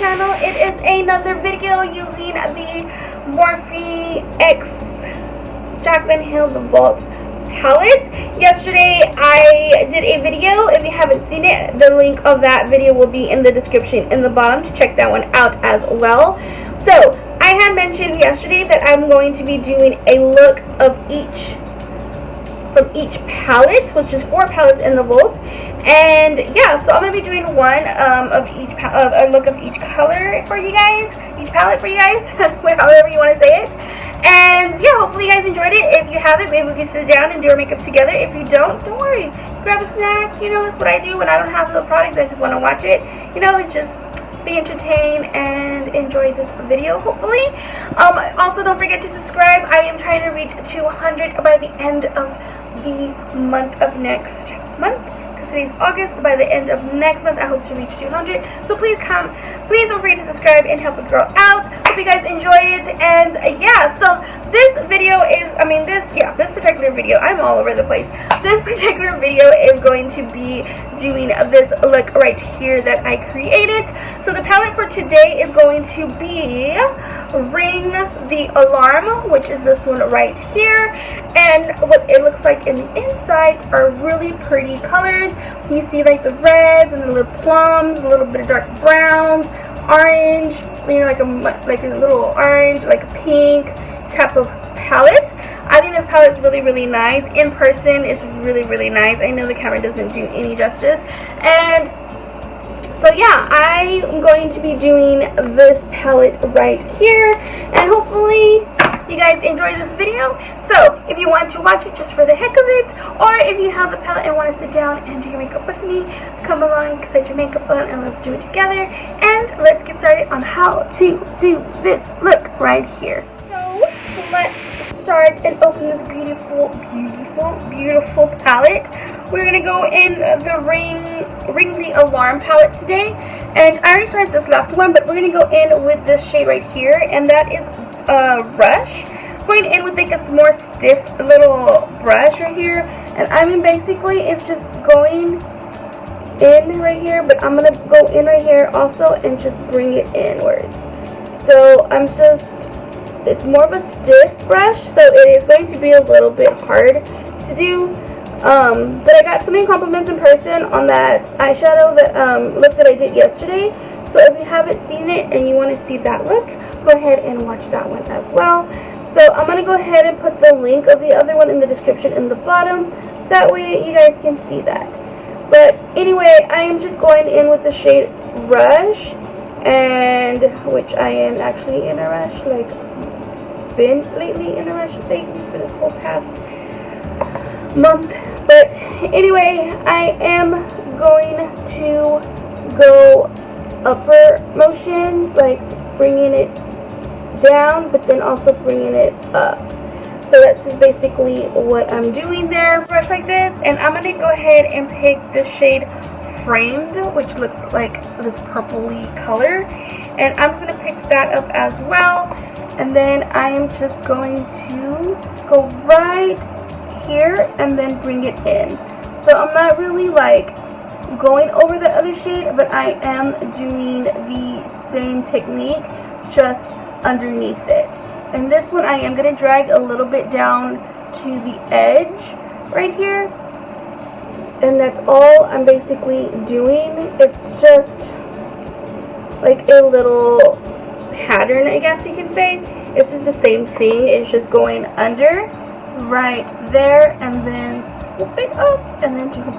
channel. It is another video using the Morphe X Jaclyn Hill the Vault palette. Yesterday I did a video. If you haven't seen it, the link of that video will be in the description in the bottom to check that one out as well. So I had mentioned yesterday that I'm going to be doing a look of each from each palette, which is 4 palettes in the vault. And yeah, so I'm gonna be doing one of each a look of each color for you guys, each palette for you guys, however you want to say it. And yeah, hopefully you guys enjoyed it. If you haven't, maybe we can sit down and do our makeup together. If you don't worry, grab a snack. You know, that's what I do when I don't have the product. I just want to watch it, you know, and just be entertained and enjoy this video, hopefully. Also, don't forget to subscribe. I am trying to reach 200 by the end of the month of next month. Today's August. By the end of next month, I hope to reach 200. So please don't forget to subscribe and help a girl out. Hope you guys enjoy it. And yeah, so this video is, this particular video, I'm all over the place. This particular video is going to be doing this look right here that I created. So the palette for today is going to be Ring the Alarm, which is this one right here. And what it looks like in the inside are really pretty colors. You see like the reds and the little plums, a little bit of dark browns, orange, you know, like a little orange, like a pink type of palette. I think this palette is really, really nice. In person, it's really, really nice. I know the camera doesn't do any justice. And so yeah, I'm going to be doing this palette right here. And hopefully you guys enjoy this video. So if you want to watch it just for the heck of it, or if you have the palette and want to sit down and do your makeup with me, come along, set your makeup on, and let's do it together. And let's get started on how to do this look right here. So let's start and open this beautiful, beautiful, beautiful palette. We're gonna go in the Ring the Alarm palette today, and I already started this last one, but we're gonna go in with this shade right here, and that is Rush. Going in with like a more stiff little brush right here, and basically it's just going in right here, but I'm gonna go in right here also and just bring it inwards. So it's more of a stiff brush, so it is going to be a little bit hard to do. But I got so many compliments in person on that eyeshadow look that I did yesterday. So if you haven't seen it and you want to see that look, go ahead and watch that one as well. So I'm going to go ahead and put the link of the other one in the description in the bottom. That way you guys can see that. But anyway, I am just going in with the shade Rush, and which I am actually in a rush, like been lately in a rush lately for this whole past month. But anyway, I am going to go upper motion, like bringing it down, but then also bringing it up. So that's just basically what I'm doing there. Brush like this, and I'm going to go ahead and pick the shade Framed, which looks like this purpley color, and I'm going to pick that up as well. And then I am just going to go right here and then bring it in. So I'm not really like going over the other shade, but I am doing the same technique, just underneath it. And this one I am going to drag a little bit down to the edge right here, and that's all I'm basically doing. It's just like a little pattern, I guess you can say. It's just the same thing. It's just going under right there, and then swoop it up, and then just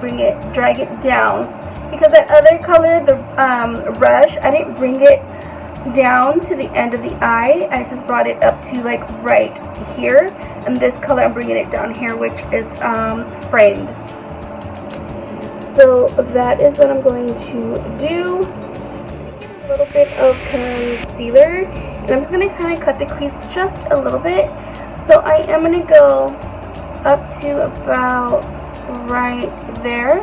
drag it down. Because that other color, the Rush, I didn't bring it down to the end of the eye. I just brought it up to like right here, and this color I'm bringing it down here, which is Framed. So that is what I'm going to do. A little bit of concealer, and I'm just going to kind of cut the crease just a little bit. So I am going to go up to about right there,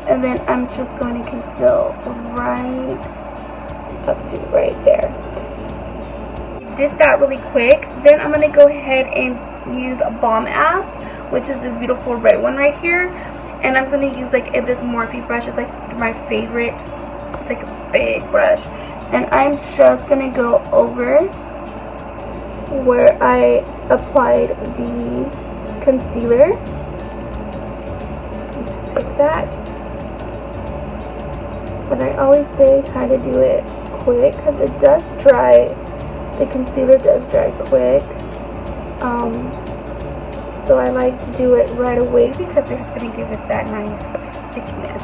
and then I'm just going to conceal right up to right there. Did that really quick. Then I'm going to go ahead and use Bomb Ass, which is this beautiful red one right here. And I'm going to use like this Morphe brush. It's like my favorite. It's like a big brush. and I'm just gonna go over where I applied the concealer. Just take that. But I always say try to do it quick because it does dry. The concealer does dry quick. So I like to do it right away because it's going to give it that nice stickiness.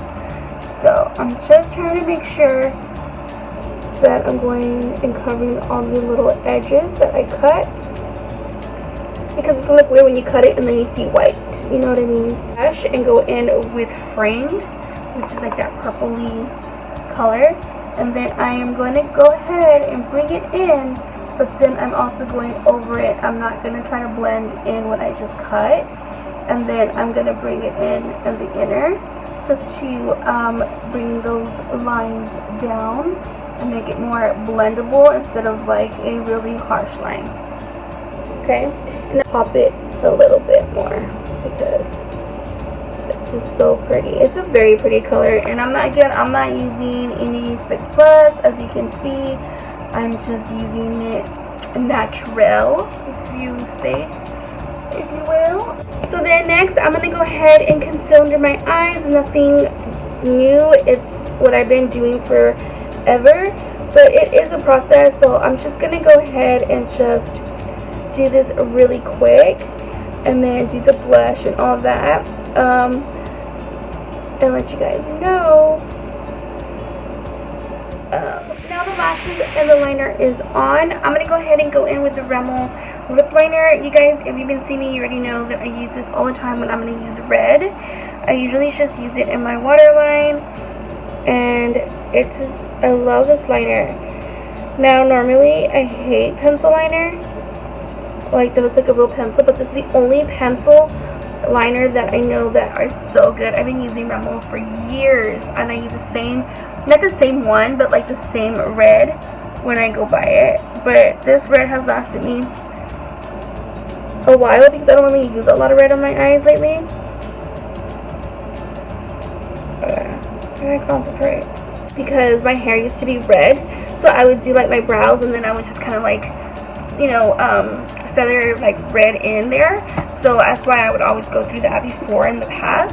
So I'm just trying to make sure that I'm going and covering all the little edges that I cut, because it's going to look weird when you cut it and then you see white, you know what I mean? And go in with Framed, which is like that purpley color, and then I am going to go ahead and bring it in, but then I'm also going over it. I'm not going to try to blend in what I just cut, and then I'm going to bring it in the inner, just to bring those lines down and make it more blendable instead of like a really harsh line. Okay, and pop it a little bit more because it's just so pretty. It's a very pretty color, and I'm not using any Fix Plus, as you can see. I'm just using it natural, if you will. So then next, I'm gonna go ahead and conceal under my eyes. Nothing new. It's what I've been doing forever, but it is a process. So I'm just gonna go ahead and just do this really quick, and then do the blush and all that, and let you guys know. Now the lashes and the liner is on. I'm going to go ahead and go in with the Rimmel lip liner. You guys, if you've been seeing me, you already know that I use this all the time when I'm going to use red. I usually just use it in my waterline, and it's just, I love this liner. Now normally I hate pencil liner, like they look like a real pencil, but this is the only pencil liner that I know that are so good. I've been using Rimmel for years, and I use the same, not the same one, but like the same red when I go buy it. But this red has lasted me a while because I don't really use a lot of red on my eyes lately. I concentrate because my hair used to be red, so I would do like my brows, and then I would just kind of like, you know, feather like red in there. So that's why I would always go through that before in the past.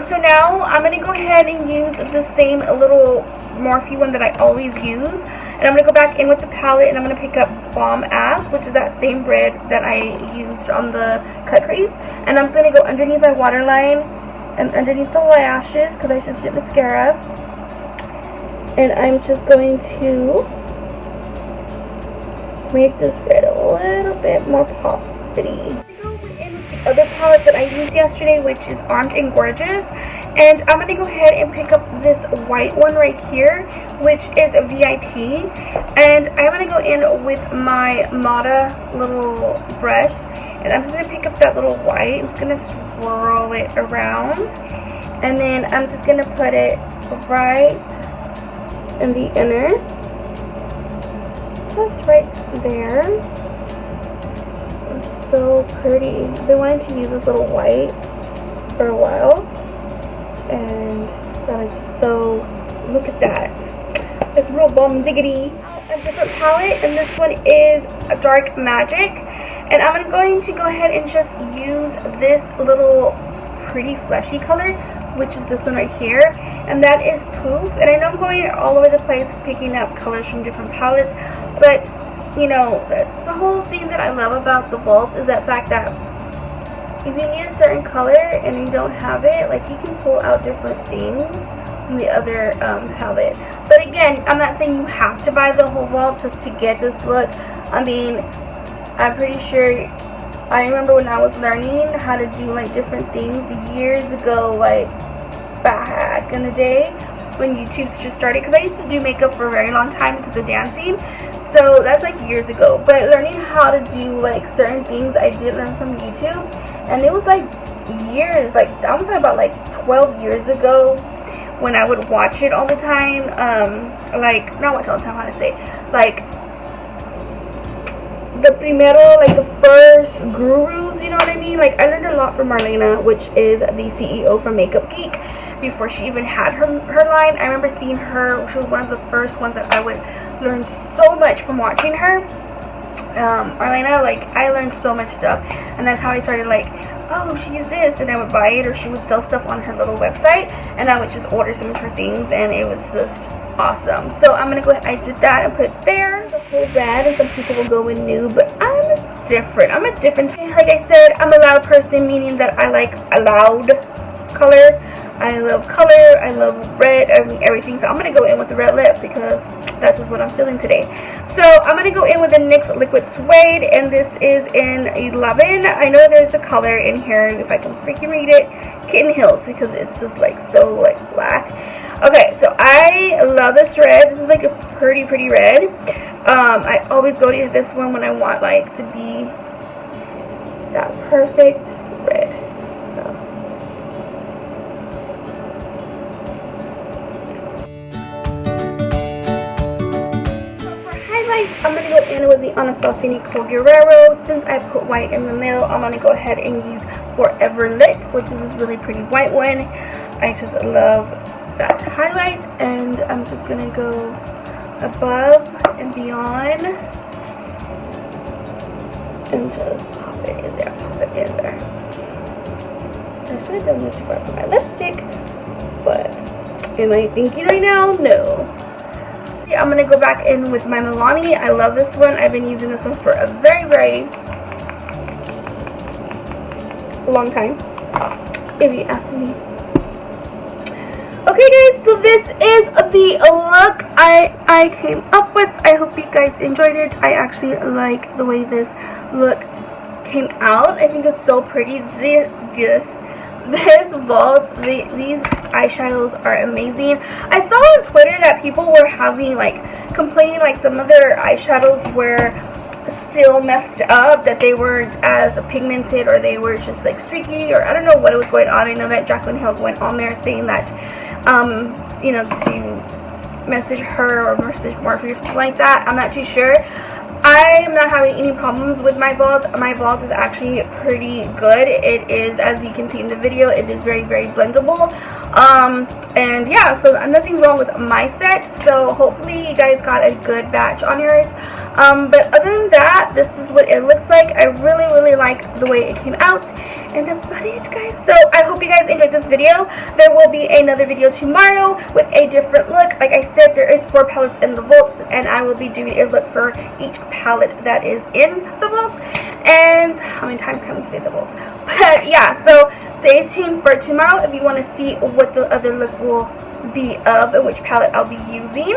So now I'm going to go ahead and use the same little Morphe one that I always use. And I'm going to go back in with the palette, and I'm going to pick up Bomb Ass, which is that same red that I used on the cut crease. And I'm going to go underneath my waterline and underneath the lashes because I just did mascara. And I'm just going to make this red a little bit more poppity. The other palette that I used yesterday, which is Armed and Gorgeous, and I'm going to go ahead and pick up this white one right here, which is a VIP, and I'm going to go in with my Mata little brush, and I'm just going to pick up that little white. I'm just going to swirl it around, and then I'm just going to put it right in the inner, just right there. So pretty. I've been wanting to use this little white for a while, and that is so, look at that. It's real bomb diggity. A different palette, and this one is a Dark Magic, and I'm going to go ahead and just use this little pretty fleshy color, which is this one right here, and that is Poof. And I know I'm going all over the place picking up colors from different palettes, but you know, that's the whole thing that I love about the vault, is that fact that if you need a certain color and you don't have it, like, you can pull out different things from the other palette. But again, I'm not saying you have to buy the whole vault just to get this look. I mean, I'm pretty sure, I remember when I was learning how to do like different things years ago, like back in the day when YouTube just started, because I used to do makeup for a very long time because of dancing. So that's like years ago, but learning how to do like certain things I did learn from YouTube, and it was like years, like I'm talking about like 12 years ago when I would watch it all the time, like, not watch all the time, how to say, like, the primero, like the first gurus, you know what I mean? Like, I learned a lot from Marlena, which is the CEO from Makeup Geek, before she even had her line. I remember seeing her. She was one of the first ones that I would learn so much from watching her. Arlena, like, I learned so much stuff, and that's how I started, like, oh, she is this, and I would buy it, or she would sell stuff on her little website, and I would just order some of her things, and it was just awesome. So I'm gonna go ahead, I did that and put it there, the whole red, and some people will go with new, but I'm different. I'm a different, like I said, I'm a loud person, meaning that I like a loud color. I love color, I love red, I mean everything. So I'm going to go in with the red lip because that's just what I'm feeling today. So I'm going to go in with the NYX Liquid Suede, and this is in 11. I know there's a color in here, if I can freaking read it, Kitten Hills, because it's just like so like black. Okay, so I love this red. This is like a pretty red. I always go to this one when I want like to be that perfect red. I'm going to go in with the Anastasia Nicole Guerrero. Since I put white in the middle, I'm going to go ahead and use Forever Lit, which is this really pretty white one. I just love that highlight, and I'm just going to go above and beyond and just pop it in there, pop it in there. I should have done this for my lipstick, but am I thinking right now? No. I'm going to go back in with my Milani. I love this one. I've been using this one for a very long time, if you ask me. Okay guys, so this is the look I came up with. I hope you guys enjoyed it. I actually like the way this look came out. I think it's so pretty. This vault, these eyeshadows are amazing. I saw on Twitter that people were having like complaining like some of their eyeshadows were still messed up, that they weren't as pigmented, or they were just like streaky, or I don't know what was going on. I know that Jaclyn Hill went on there saying that you know, to message her or message Morphe or something like that. I'm not too sure. I am not having any problems with my vault. My vault is actually pretty good. It is, as you can see in the video, it is very blendable. And yeah, so nothing's wrong with my set. So hopefully you guys got a good batch on yours. But other than that, this is what it looks like. I really like the way it came out. And that's about it, guys. So I hope you guys enjoyed this video. There will be another video tomorrow with a different look. Like I said, there is 4 palettes in the vault, and I will be doing a look for each palette that is in the vault. And how many times can we say the vault? But yeah, so stay tuned for tomorrow if you want to see what the other look will be of and which palette I'll be using.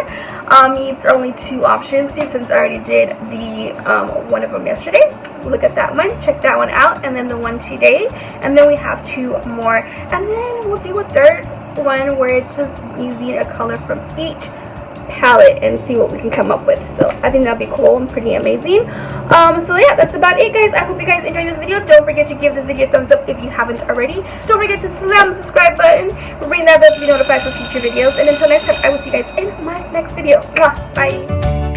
It's only 2 options since I already did the one of them yesterday. Look at that one, check that one out, and then the one today, and then we have 2 more, and then we'll do a third one where it's just using a color from each palette and see what we can come up with. So I think that'd be cool and pretty amazing. So yeah, that's about it, guys. I hope you guys enjoyed this video. Don't forget to give this video a thumbs up if you haven't already. Don't forget to slam the subscribe button, ring that bell to be notified for future videos, and until next time, I will see you guys in my next video. Bye.